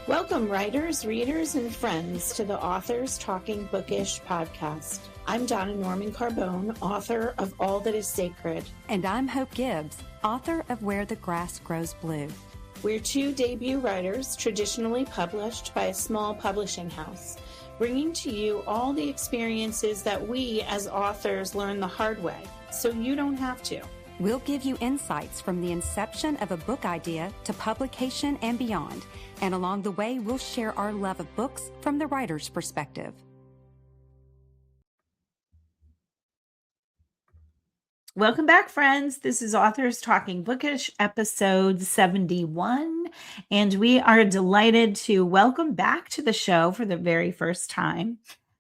Welcome, writers, readers, and friends to the Authors Talking Bookish podcast. I'm Donna Norman Carbone, author of All That Is Sacred. And I'm Hope Gibbs, author of Where the Grass Grows Blue. We're two debut writers traditionally published by a small publishing house, bringing to you all the experiences that we as authors learn the hard way, so you don't have to. We'll give you insights from the inception of a book idea to publication and beyond. And along the way, we'll share our love of books from the writer's perspective. Welcome back, friends. This is Authors Talking Bookish, episode 71. And we are delighted to welcome back to the show for the very first time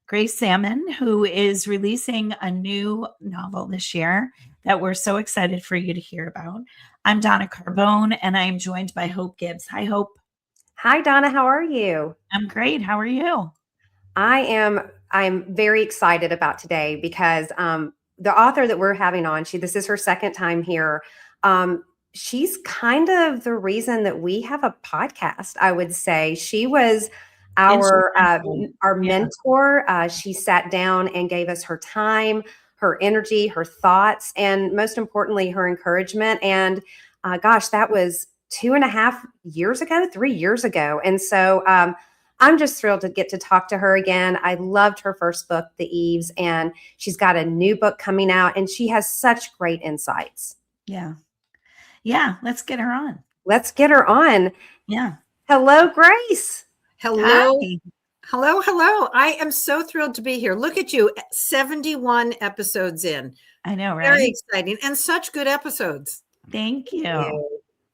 Grace Sammon, who is releasing a new novel this year that we're so excited for you to hear about. I'm Donna Carbone, and I am joined by Hope Gibbs. Hi, Hope. Hi, Donna. How are you? I'm great. How are you? I'm very excited about today because the author that we're having on, this is her second time here. She's kind of the reason that we have a podcast, I would say. She was our mentor. She sat down and gave us her time, her energy, her thoughts, and most importantly, her encouragement. And that was 3 years ago. And so I'm just thrilled to get to talk to her again. I loved her first book, The Eves, and she's got a new book coming out, and she has such great insights. Yeah. Let's get her on. Yeah. Hello, Grace. Hello. Hi. Hello. I am so thrilled to be here. Look at you, 71 episodes in. I know, right? Very exciting and such good episodes. Thank you.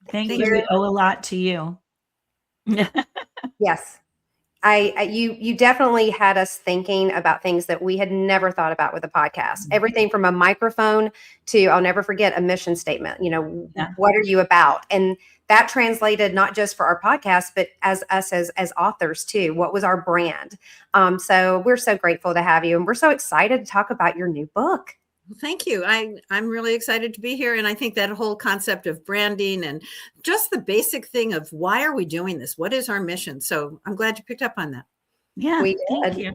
Thank you. We owe a lot to you. Yes. You definitely had us thinking about things that we had never thought about with a podcast. Everything from a microphone to, I'll never forget, a mission statement. What are you about? And that translated not just for our podcast, but as us as authors too. What was our brand? So we're so grateful to have you, and we're so excited to talk about your new book. Thank you. I'm really excited to be here. And I think that whole concept of branding and just the basic thing of why are we doing this? What is our mission? So I'm glad you picked up on that. Yeah, thank you.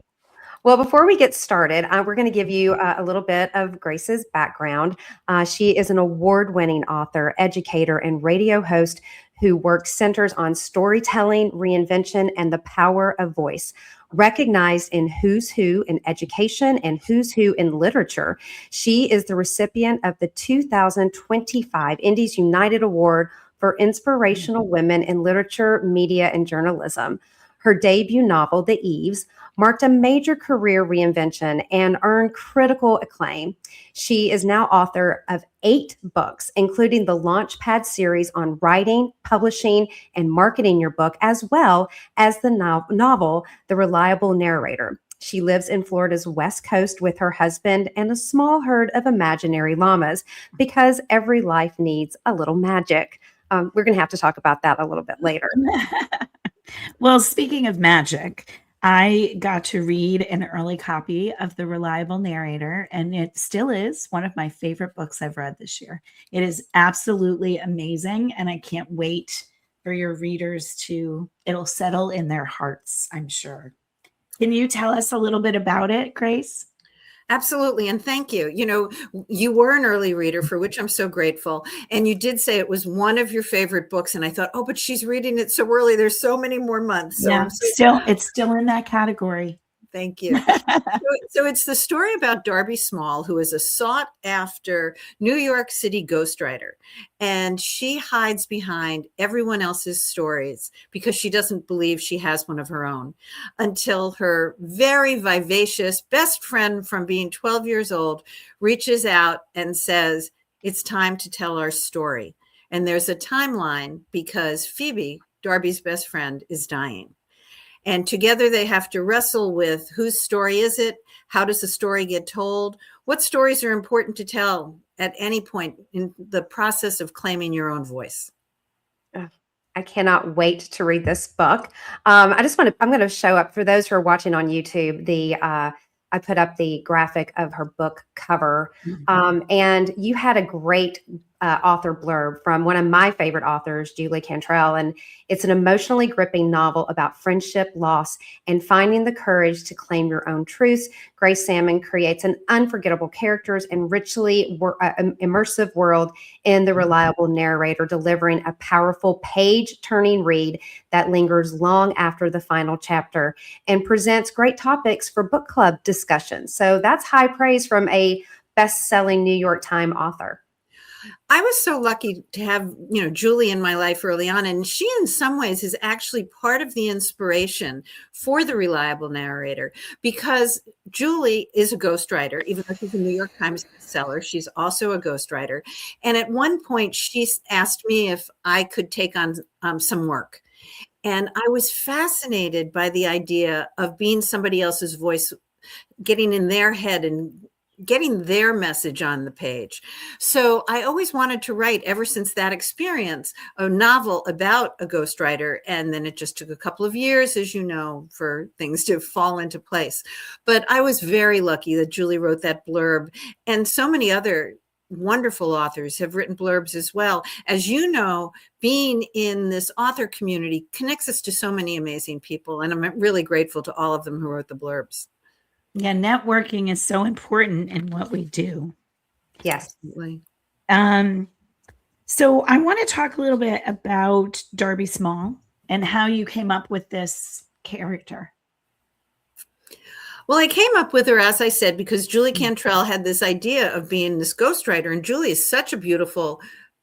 Well, before we get started, we're going to give you a little bit of Grace's background. She is an award-winning author, educator, and radio host who centers on storytelling, reinvention, and the power of voice. Recognized in Who's Who in Education and Who's Who in Literature, she is the recipient of the 2025 Indies United Award for Inspirational Women in Literature, Media, and Journalism. Her debut novel, The Eves, marked a major career reinvention and earned critical acclaim. She is now author of 8 books, including the Launchpad series on writing, publishing, and marketing your book, as well as the novel, The Reliable Narrator. She lives in Florida's West Coast with her husband and a small herd of imaginary llamas because every life needs a little magic. We're going to have to talk about that a little bit later. Well, speaking of magic, I got to read an early copy of The Reliable Narrator, and it still is one of my favorite books I've read this year. It is absolutely amazing, and I can't wait for your readers it'll settle in their hearts, I'm sure. Can you tell us a little bit about it, Grace? Absolutely. And thank you. You were an early reader, for which I'm so grateful. And you did say it was one of your favorite books. And I thought, but she's reading it so early. There's so many more months. So it's still in that category. Thank you. So it's the story about Darby Small, who is a sought after New York City ghostwriter. And she hides behind everyone else's stories because she doesn't believe she has one of her own, until her very vivacious best friend from being 12 years old reaches out and says, it's time to tell our story. And there's a timeline because Phoebe, Darby's best friend, is dying. And together they have to wrestle with whose story is it? How does the story get told? What stories are important to tell at any point in the process of claiming your own voice? I cannot wait to read this book. I'm going to show up for those who are watching on YouTube. I put up the graphic of her book cover, and you had a great author blurb from one of my favorite authors, Julie Cantrell. And it's an emotionally gripping novel about friendship, loss, and finding the courage to claim your own truths. Grace Sammon creates an unforgettable characters and richly immersive world in the reliable narrator, delivering a powerful page-turning read that lingers long after the final chapter and presents great topics for book club discussions. So that's high praise from a best-selling New York Times author. I was so lucky to have, Julie in my life early on. And she, in some ways, is actually part of the inspiration for the reliable narrator, because Julie is a ghostwriter. Even though she's a New York Times bestseller, she's also a ghostwriter. And at one point, she asked me if I could take on some work. And I was fascinated by the idea of being somebody else's voice, getting in their head and getting their message on the page. So I always wanted to write, ever since that experience, a novel about a ghostwriter. And then it just took a couple of years, as you know, for things to fall into place. But I was very lucky that Julie wrote that blurb, and so many other wonderful authors have written blurbs as well. As you know, being in this author community connects us to so many amazing people. And I'm really grateful to all of them who wrote the blurbs. Yeah, networking is so important in what we do. Yes. Absolutely. So I want to talk a little bit about Darby Small and how you came up with this character. Well, I came up with her, as I said, because Julie Cantrell had this idea of being this ghostwriter. And Julie is such a beautiful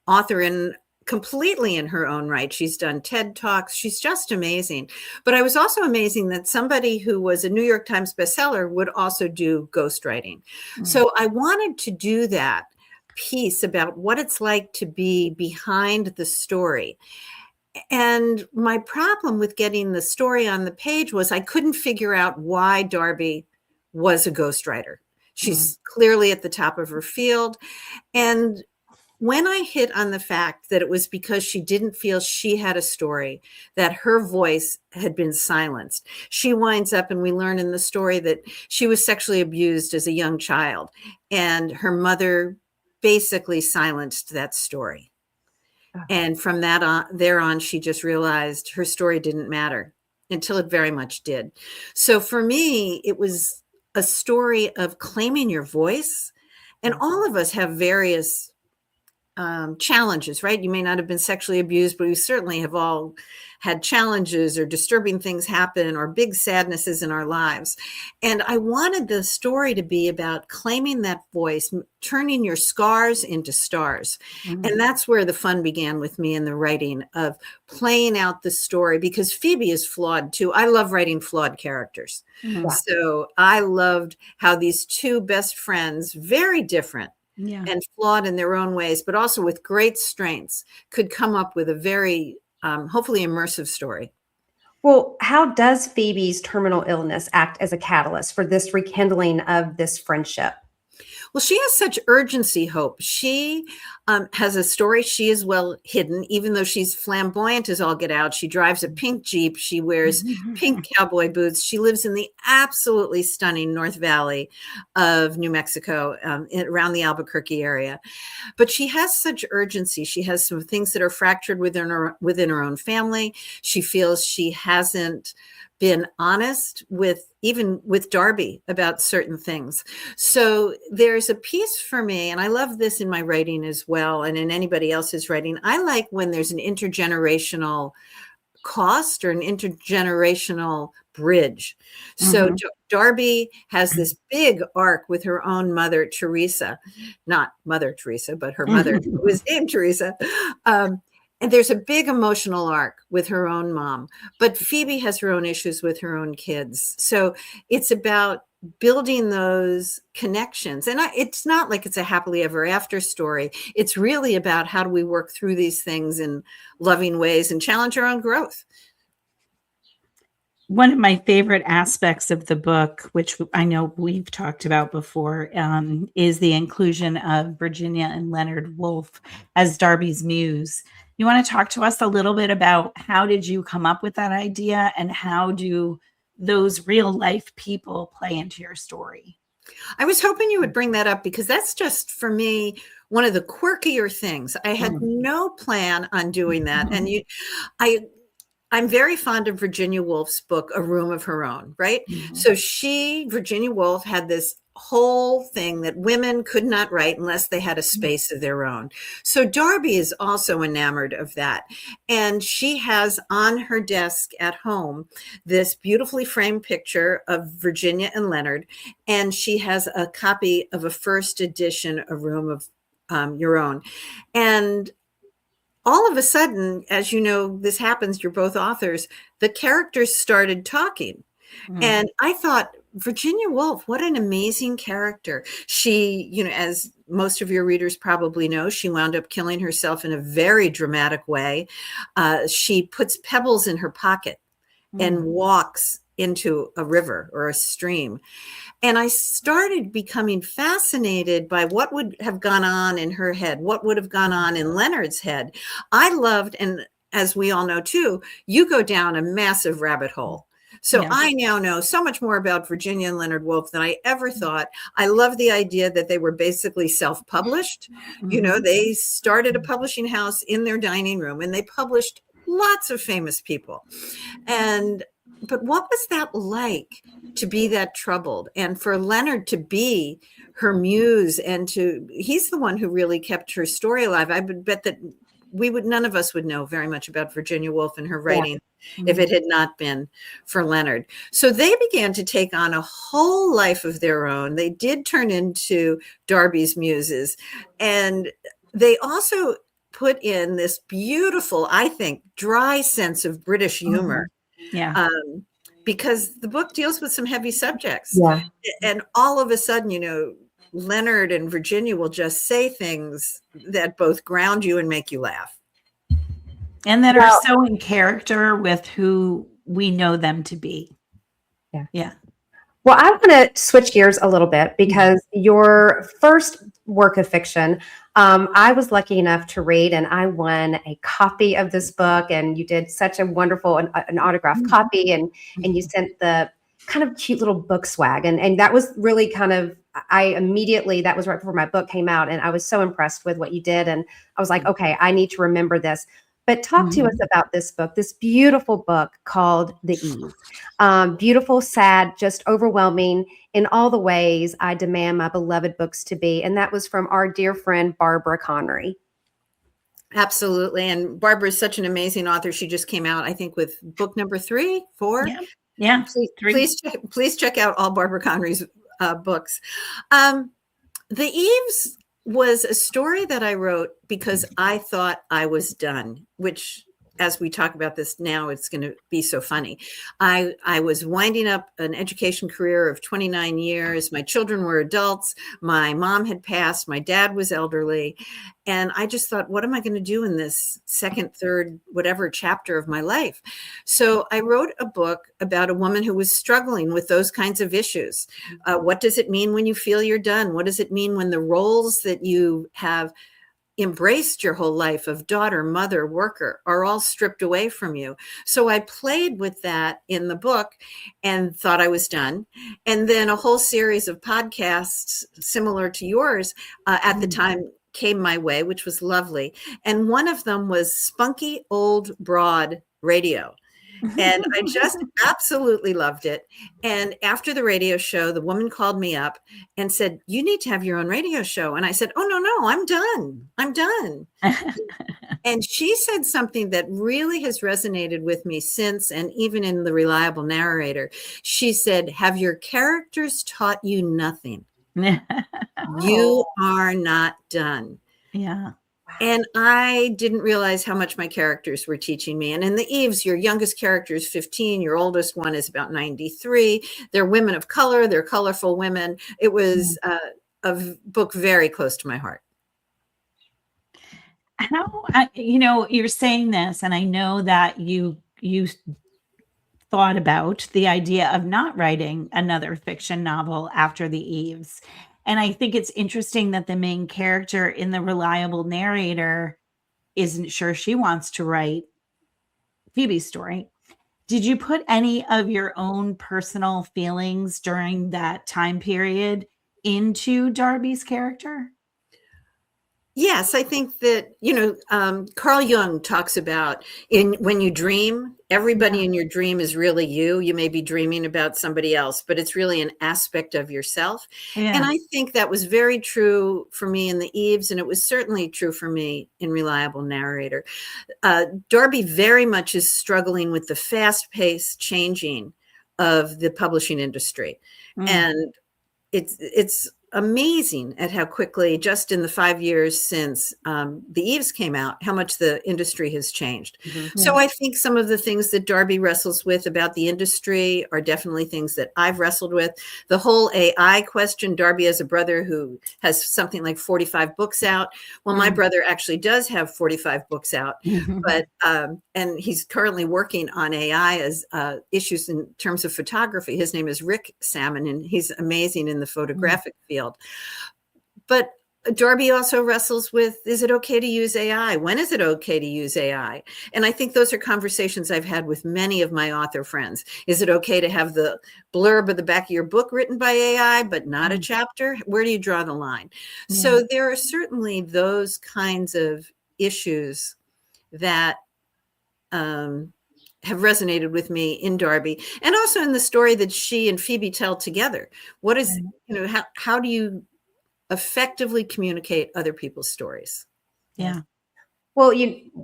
author and completely in her own right. She's done TED Talks. She's just amazing. But I was also amazing that somebody who was a New York Times bestseller would also do ghostwriting. So I wanted to do that piece about what it's like to be behind the story. And my problem with getting the story on the page was I couldn't figure out why Darby was a ghostwriter. She's clearly at the top of her field. And when I hit on the fact that it was because she didn't feel she had a story, that her voice had been silenced, she winds up, and we learn in the story that she was sexually abused as a young child, and her mother basically silenced that story. And from there on, she just realized her story didn't matter until it very much did. So for me, it was a story of claiming your voice. And all of us have various challenges, right? You may not have been sexually abused, but we certainly have all had challenges or disturbing things happen or big sadnesses in our lives. And I wanted the story to be about claiming that voice, turning your scars into stars. And that's where the fun began with me in the writing of playing out the story, because Phoebe is flawed too. I love writing flawed characters. So I loved how these two best friends, very different, and flawed in their own ways, but also with great strengths, could come up with a very, hopefully immersive story. Well, how does Phoebe's terminal illness act as a catalyst for this rekindling of this friendship? Well, she has such urgency, Hope. She has a story. She is well hidden, even though she's flamboyant as all get out. She drives a pink Jeep. She wears pink cowboy boots. She lives in the absolutely stunning North Valley of New Mexico, around the Albuquerque area. But she has such urgency. She has some things that are fractured within her own family. She feels she hasn't been honest even with Darby about certain things. So there's a piece for me, and I love this in my writing as well, and in anybody else's writing. I like when there's an intergenerational cost or an intergenerational bridge. So Darby has this big arc with her own mother, Teresa, not Mother Teresa, but her mother, who was named Teresa. And there's a big emotional arc with her own mom, but Phoebe has her own issues with her own kids. So it's about building those connections. And it's not like it's a happily ever after story. It's really about how do we work through these things in loving ways and challenge our own growth. One of my favorite aspects of the book, which I know we've talked about before, is the inclusion of Virginia and Leonard Woolf as Darby's muse. You want to talk to us a little bit about how did you come up with that idea, and how do those real life people play into your story? I was hoping you would bring that up because that's just for me one of the quirkier things. I had no plan on doing that, and I I'm very fond of Virginia Woolf's book, A Room of Her Own, right? So Virginia Woolf, had this whole thing that women could not write unless they had a space of their own. So Darby is also enamored of that. And she has on her desk at home this beautifully framed picture of Virginia and Leonard. And she has a copy of a first edition, A Room of Your Own. And all of a sudden, as you know, this happens, you're both authors, the characters started talking. And I thought, Virginia Woolf, what an amazing character. She, as most of your readers probably know, she wound up killing herself in a very dramatic way. She puts pebbles in her pocket and walks into a river or a stream. And I started becoming fascinated by what would have gone on in her head, what would have gone on in Leonard's head. I loved, and as we all know too, you go down a massive rabbit hole. So I now know so much more about Virginia and Leonard Woolf than I ever thought. I love the idea that they were basically self-published. They started a publishing house in their dining room and they published lots of famous people. But what was that like to be that troubled? And for Leonard to be her muse and he's the one who really kept her story alive. I would bet that none of us would know very much about Virginia Woolf and her writing if it had not been for Leonard. So they began to take on a whole life of their own. They did turn into Darby's muses. And they also put in this beautiful, I think, dry sense of British humor. Because the book deals with some heavy subjects. And all of a sudden, Leonard and Virginia will just say things that both ground you and make you laugh. And that are so in character with who we know them to be. Yeah. Well, I want to switch gears a little bit because your first work of fiction, I was lucky enough to read, and I won a copy of this book, and you did such a wonderful, an autographed copy, and you sent the kind of cute little book swag. And that was really kind of, that was right before my book came out, and I was so impressed with what you did. And I was like, okay, I need to remember this. But talk to us about this book, this beautiful book called The Eves. Beautiful, sad, just overwhelming in all the ways I demand my beloved books to be. And that was from our dear friend, Barbara Connery. Absolutely. And Barbara is such an amazing author. She just came out, I think, with book number 3, 4. Yeah. Please check out all Barbara Connery's books. The Eves was a story that I wrote because I thought I was done, which, as we talk about this now, it's going to be so funny. I was winding up an education career of 29 years. My children were adults. My mom had passed. My dad was elderly. And I just thought, what am I going to do in this second, third, whatever chapter of my life? So I wrote a book about a woman who was struggling with those kinds of issues. What does it mean when you feel you're done? What does it mean when the roles that you have embraced your whole life of daughter, mother, worker are all stripped away from you? So I played with that in the book and thought I was done. And then a whole series of podcasts similar to yours at the time came my way, which was lovely. And one of them was Spunky Old Broad Radio. And I just absolutely loved it. And after the radio show, the woman called me up and said, you need to have your own radio show. And I said, oh, no, I'm done. I'm done. And she said something that really has resonated with me since, and even in The Reliable Narrator. She said, have your characters taught you nothing? You are not done. Yeah. And I didn't realize how much my characters were teaching me. And in The Eves, your youngest character is 15. Your oldest one is about 93. They're women of color. They're colorful women. It was a book very close to my heart. You're saying this, and I know that you thought about the idea of not writing another fiction novel after The Eves. And I think it's interesting that the main character in The Reliable Narrator isn't sure she wants to write Phoebe's story. Did you put any of your own personal feelings during that time period into Darby's character? Yes, I think that, Carl Jung talks about when you dream, everybody in your dream is really you. You may be dreaming about somebody else, but it's really an aspect of yourself. And Yeah. I think that was very true for me in The Eves, and it was certainly true for me in Reliable Narrator. Darby very much is struggling with the fast-paced changing of the publishing industry. Mm. And it's amazing at how quickly, just in the 5 years since The Eves came out, how much the industry has changed. So I think some of the things that Darby wrestles with about the industry are definitely things that I've wrestled with. The whole AI question, Darby has a brother who has something like 45 books out. Well, my brother actually does have 45 books out, but and he's currently working on AI as issues in terms of photography. His name is Grace Sammon, and he's amazing in the photographic field. But Darby also wrestles with, is it okay to use AI? When is it okay to use AI? And I think those are conversations I've had with many of my author friends. Is it okay to have the blurb at the back of your book written by AI, but not a chapter? Where do you draw the line? So there are certainly those kinds of issues that have resonated with me in Darby, and also in the story that she and Phoebe tell together. What is, how do you effectively communicate other people's stories? Yeah. Well,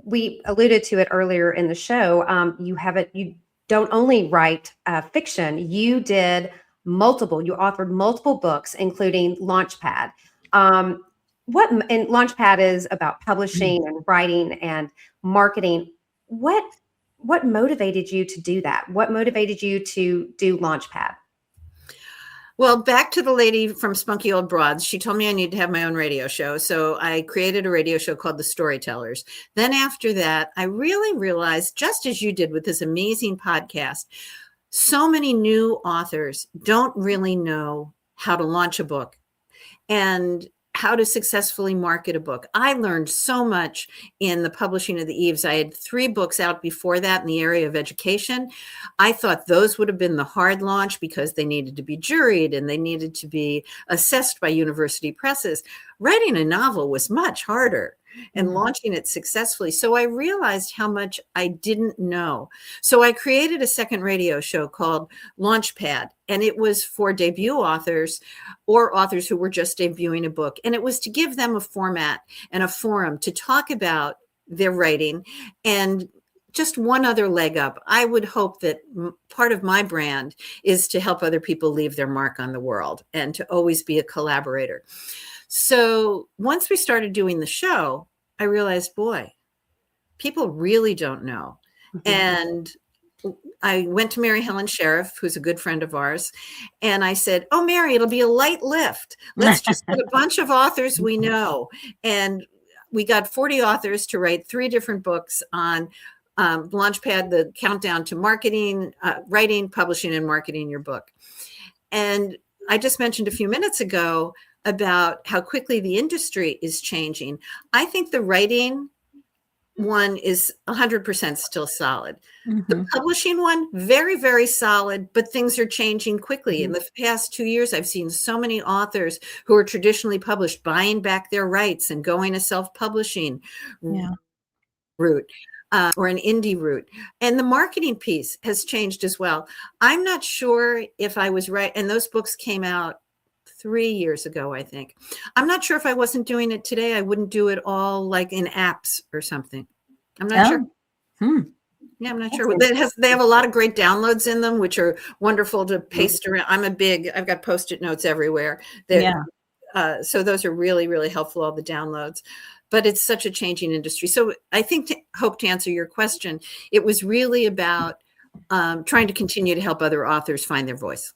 we alluded to it earlier in the show. You don't only write fiction. You authored multiple books, including Launchpad. And Launchpad is about publishing and writing and marketing. What motivated you to do that? What motivated you to do Launchpad? Well, back to the lady from Spunky Old Broads. She told me I need to have my own radio show. So I created a radio show called The Storytellers. Then after that, I really realized, just as you did with this amazing podcast, so many new authors don't really know how to launch a book and how to successfully market a book. I learned so much in the publishing of The Eves. I had 3 books out before that in the area of education. I thought those would have been the hard launch because they needed to be juried and they needed to be assessed by university presses. Writing a novel was much harder, and launching it successfully. So I realized how much I didn't know. So I created a second radio show called Launchpad, and it was for debut authors or authors who were just debuting a book. And it was to give them a format and a forum to talk about their writing. And just one other leg up, I would hope that part of my brand is to help other people leave their mark on the world and to always be a collaborator. So once we started doing the show, I realized, boy, people really don't know. And I went to Mary Helen Sheriff, who's a good friend of ours, and I said, oh, Mary, it'll be a light lift. Let's just get a bunch of authors we know. And we got 40 authors to write 3 different books on Launchpad, the countdown to marketing, writing, publishing, and marketing your book. And I just mentioned a few minutes ago about how quickly the industry is changing. I think the writing one is 100% still solid. The publishing one, very, very solid, but things are changing quickly. In the past 2 years, I've seen so many authors who are traditionally published buying back their rights and going a self-publishing route. Or an indie route. And the marketing piece has changed as well. I'm not sure if I was right. And those books came out 3 years ago, I think. I'm not sure if I wasn't doing it today, I wouldn't do it all like in apps or something. I'm not sure. Yeah, I'm not sure. They have a lot of great downloads in them, which are wonderful to paste around. I've got Post-it notes everywhere. So those are really, really helpful, all the downloads. But it's such a changing industry. So I think hope to answer your question, it was really about trying to continue to help other authors find their voice.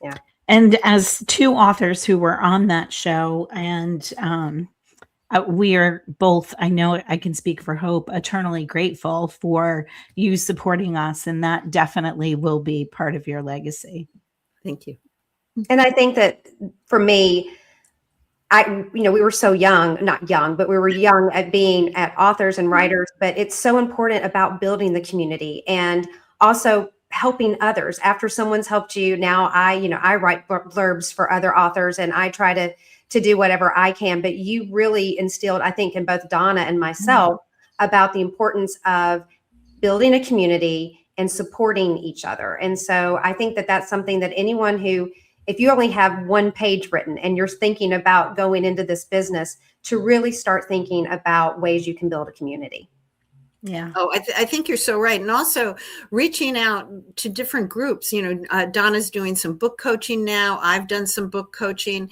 Yeah. And as 2 authors who were on that show, and we are both, I know I can speak for Hope, eternally grateful for you supporting us. And that definitely will be part of your legacy. Thank you. And I think that for me, we were so young, not young, but we were young at authors and writers, but it's so important about building the community and also helping others after someone's helped you. Now I write blurbs for other authors, and I try to do whatever I can. But you really instilled, I think, in both Donna and myself about the importance of building a community and supporting each other. And so I think that that's something that anyone who, if you only have one page written and you're thinking about going into this business, to really start thinking about ways you can build a community. Yeah. Oh, I think you're so right. And also reaching out to different groups. Donna's doing some book coaching now. I've done some book coaching,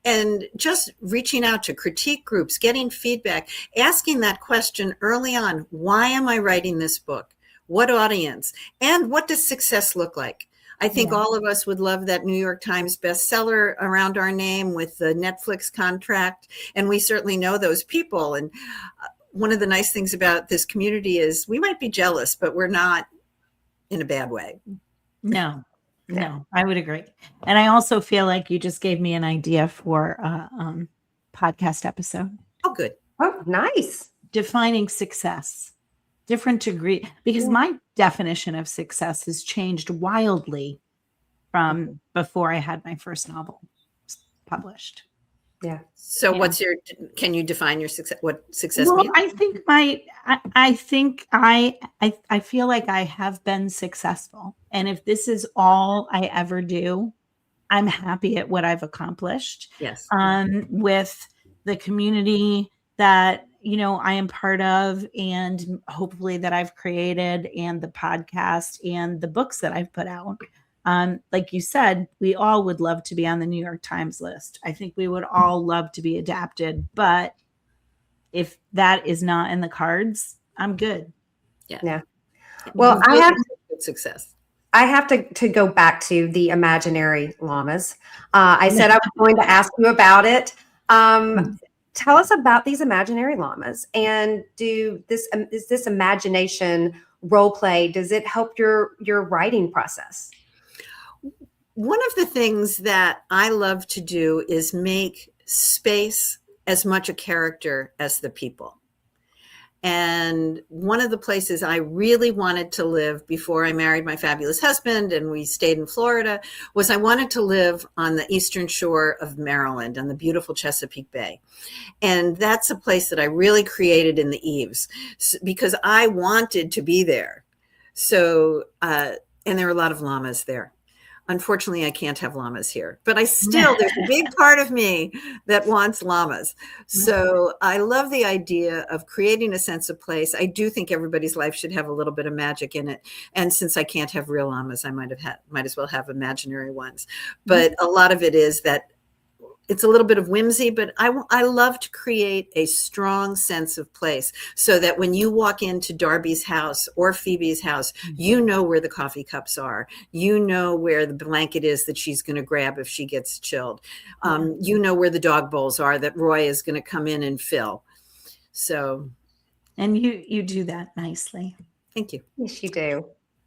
and just reaching out to critique groups, getting feedback, asking that question early on. Why am I writing this book? What audience? And what does success look like? I think all of us would love that New York Times bestseller around our name with the Netflix contract. And we certainly know those people. And one of the nice things about this community is we might be jealous, but we're not in a bad way. No, I would agree. And I also feel like you just gave me an idea for a podcast episode. Oh, good. Oh, nice. Defining success, different degree, because my definition of success has changed wildly from before I had my first novel published. Yeah. So can you define your success, what success Well, means? I think I feel like I have been successful. And if this is all I ever do, I'm happy at what I've accomplished. Yes. With the community that, I am part of, and hopefully that I've created, and the podcast and the books that I've put out. Like you said, we all would love to be on the New York Times list. I think we would all love to be adapted, but if that is not in the cards, I'm good. Yeah. Well, I have success. I have to go back to the imaginary llamas. I said I was going to ask you about it. Tell us about these imaginary llamas, and is this imagination role play? Does it help your writing process? One of the things that I love to do is make space as much a character as the people. And one of the places I really wanted to live before I married my fabulous husband and we stayed in Florida was I wanted to live on the eastern shore of Maryland on the beautiful Chesapeake Bay. And that's a place that I really created in the eaves because I wanted to be there. So, and there are a lot of llamas there. Unfortunately, I can't have llamas here, but there's a big part of me that wants llamas. So I love the idea of creating a sense of place. I do think everybody's life should have a little bit of magic in it. And since I can't have real llamas, I might as well have imaginary ones. But a lot of it is that it's a little bit of whimsy, but I love to create a strong sense of place so that when you walk into Darby's house or Phoebe's house, you know where the coffee cups are. You know where the blanket is that she's going to grab if she gets chilled. You know where the dog bowls are that Roy is going to come in and fill. So. And you do that nicely. Thank you. Yes, you do.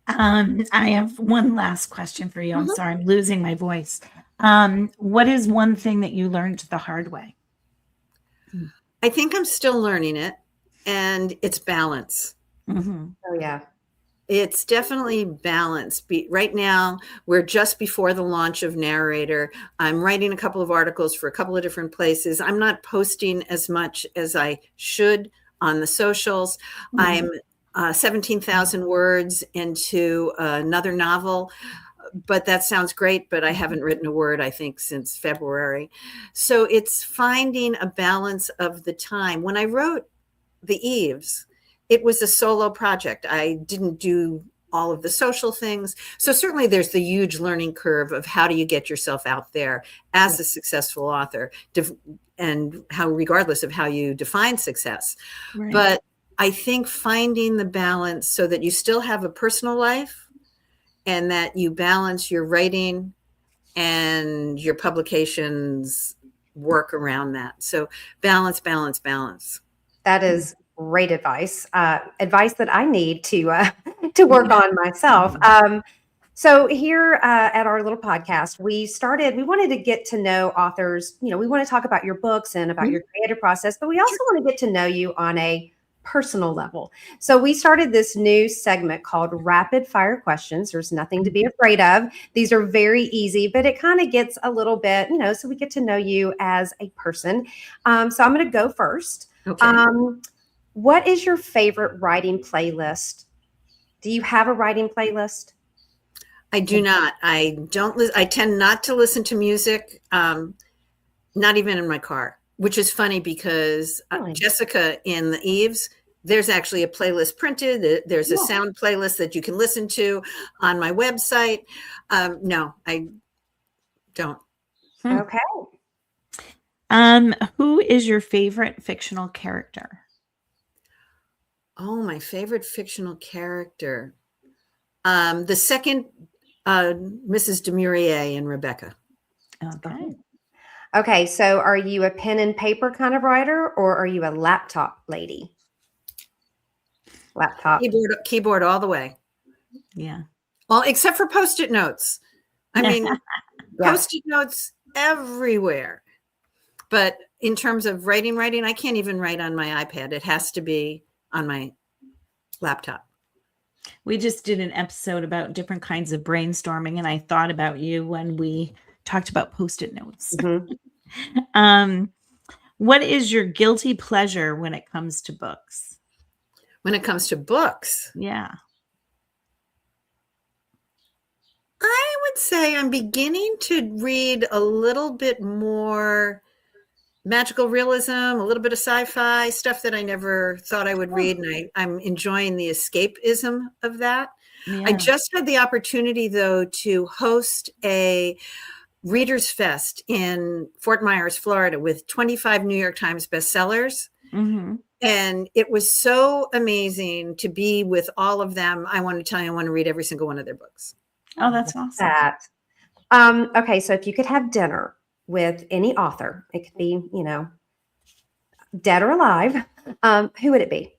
I have one last question for you. I'm sorry, I'm losing my voice. What is one thing that you learned the hard way? I think I'm still learning it, and it's balance. Mm-hmm. Oh, yeah. It's definitely balance. Right now, we're just before the launch of Narrator. I'm writing a couple of articles for a couple of different places. I'm not posting as much as I should on the socials. I'm 17,000 words into another novel. But that sounds great, but I haven't written a word, I think, since February. So it's finding a balance of the time. When I wrote The Eaves, it was a solo project. I didn't do all of the social things. So certainly there's the huge learning curve of how do you get yourself out there as a successful author, and how, regardless of how you define success. Right. But I think finding the balance so that you still have a personal life, and that you balance your writing and your publications work around that. So balance, balance, balance. That is great advice. Advice that I need to work on myself. So here at our little podcast, we wanted to get to know authors. We want to talk about your books and about your creative process, but we also want to get to know you on a personal level. So we started this new segment called Rapid Fire Questions. There's nothing to be afraid of. These are very easy, but it kind of gets a little bit, so we get to know you as a person. So I'm going to go first. Okay. What is your favorite writing playlist? Do you have a writing playlist? I do not. I don't. I tend not to listen to music, not even in my car, which is funny because Jessica in the Eves, there's actually a playlist printed. There's a sound playlist that you can listen to on my website. No, I don't. Okay. Who is your favorite fictional character? Oh, my favorite fictional character. The second Mrs. Demurier in Rebecca. Okay. Okay, so are you a pen and paper kind of writer, or are you a laptop lady? Laptop. Keyboard all the way. Yeah. Well, except for Post-it notes. I mean, Yeah. Post-it notes everywhere. But in terms of writing, I can't even write on my iPad. It has to be on my laptop. We just did an episode about different kinds of brainstorming, and I thought about you when we talked about Post-it notes. Mm-hmm. What is your guilty pleasure when it comes to books? When it comes to books, Yeah. I would say I'm beginning to read a little bit more magical realism, a little bit of sci-fi stuff that I never thought I would read. And I'm enjoying the escapism of that. Yeah. I just had the opportunity, though, to host a Readers Fest in Fort Myers, Florida, with 25 New York Times bestsellers. Mm-hmm. And it was so amazing to be with all of them. I want to tell you, I want to read every single one of their books. Oh, that's awesome. That. Okay, so if you could have dinner with any author, it could be, dead or alive, who would it be?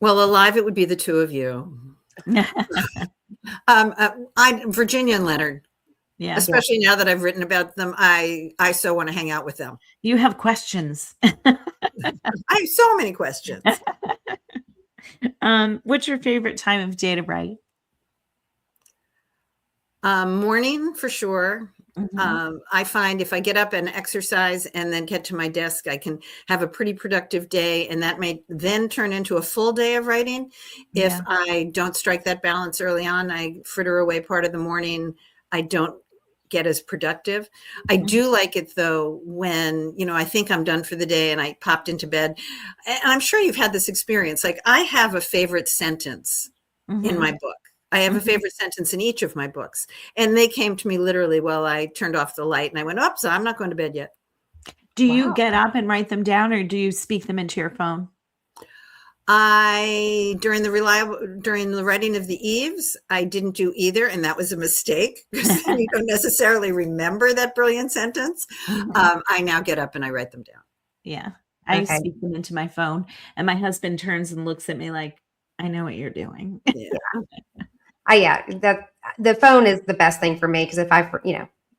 Well, alive, it would be the two of you. Virginia and Leonard. Yeah. Especially now that I've written about them, I so want to hang out with them. You have questions. I have so many questions. What's your favorite time of day to write? Morning for sure. Mm-hmm. I find if I get up and exercise and then get to my desk, I can have a pretty productive day, and that may then turn into a full day of writing. If I don't strike that balance early on, I fritter away part of the morning. I don't get as productive. I do like it, though, when, I think I'm done for the day and I popped into bed. And I'm sure you've had this experience. Like, I have a favorite sentence in my book. I have a favorite sentence in each of my books. And they came to me literally while I turned off the light and I went, so I'm not going to bed yet. Do you get up and write them down, or do you speak them into your phone? During the writing of the Eves, I didn't do either. And that was a mistake because you don't necessarily remember that brilliant sentence. I now get up and I write them down. Yeah. I speak them into my phone, and my husband turns and looks at me like, I know what you're doing. Yeah. The phone is the best thing for me, because if I,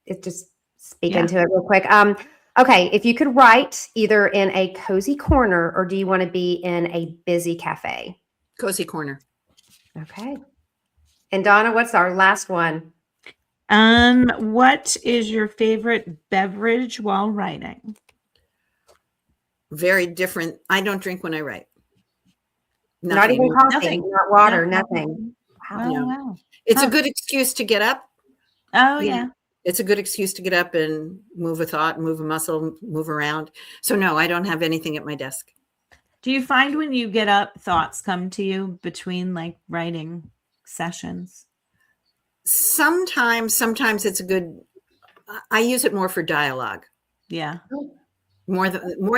it just speak into it real quick. Okay, if you could write either in a cozy corner, or do you want to be in a busy cafe? Cozy corner. Okay. And Donna, what's our last one? What is your favorite beverage while writing? Very different. I don't drink when I write. Not Nothing. even coffee, Nothing. not water, nothing. Wow. No. Wow. It's a good excuse to get up. Oh, Yeah. yeah. It's a good excuse to get up and move a thought, move a muscle, move around. So no, I don't have anything at my desk. Do you find when you get up, thoughts come to you between like writing sessions? Sometimes it's I use it more for dialogue. Yeah. More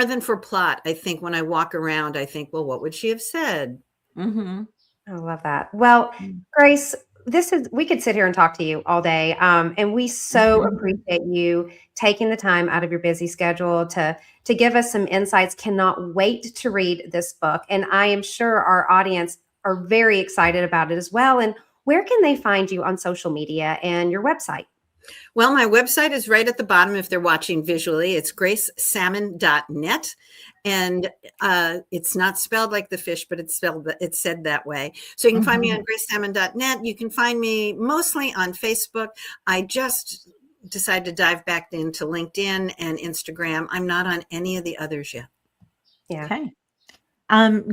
than for plot. I think when I walk around, I think, well, what would she have said? Mm-hmm. I love that. Well, Grace, we could sit here and talk to you all day. And we so appreciate you taking the time out of your busy schedule to give us some insights. Cannot wait to read this book. And I am sure our audience are very excited about it as well. And where can they find you on social media and your website? Well, my website is right at the bottom if they're watching visually. It's gracesammon.net. And it's not spelled like the fish, but it's said that way. So you can find me on gracesammon.net. You can find me mostly on Facebook. I just decided to dive back into LinkedIn and Instagram. I'm not on any of the others yet. Yeah. Okay.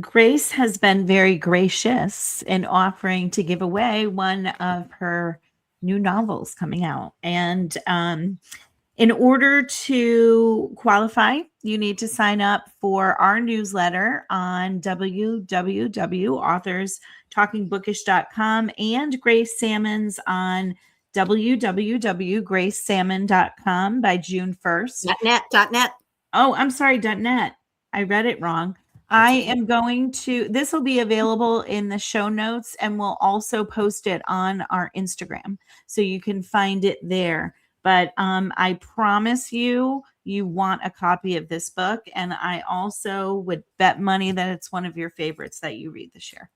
Grace has been very gracious in offering to give away one of her new novels coming out. And in order to qualify, you need to sign up for our newsletter on www.authorstalkingbookish.com and Grace Sammon's on www.gracesammon.com by June 1st. .net. Oh, I'm sorry, .net. I read it wrong. This will be available in the show notes, and we'll also post it on our Instagram. So you can find it there. But I promise you want a copy of this book. And I also would bet money that it's one of your favorites that you read this year.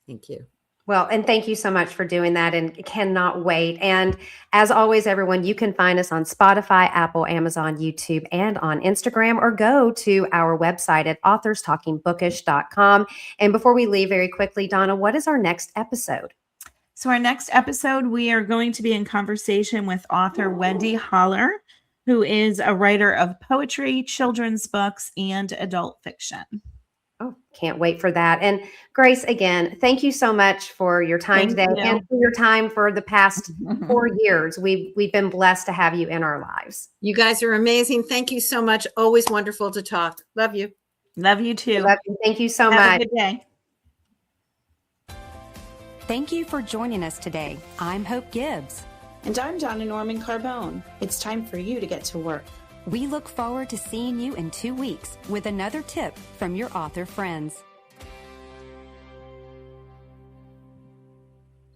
Thank you. Well, and thank you so much for doing that, and cannot wait. And as always, everyone, you can find us on Spotify, Apple, Amazon, YouTube, and on Instagram, or go to our website at authorstalkingbookish.com. And before we leave very quickly, Donna, what is our next episode? So our next episode, we are going to be in conversation with author Wendy Holler, who is a writer of poetry, children's books, and adult fiction. Oh, can't wait for that. And Grace, again, thank you so much for your time today and for your time for the past 4 years. We've been blessed to have you in our lives. You guys are amazing. Thank you so much. Always wonderful to talk. Love you. Love you too. Love you. Thank you so much. Have a good day. Thank you for joining us today. I'm Hope Gibbs. And I'm Donna Norman Carbone. It's time for you to get to work. We look forward to seeing you in 2 weeks with another tip from your author friends.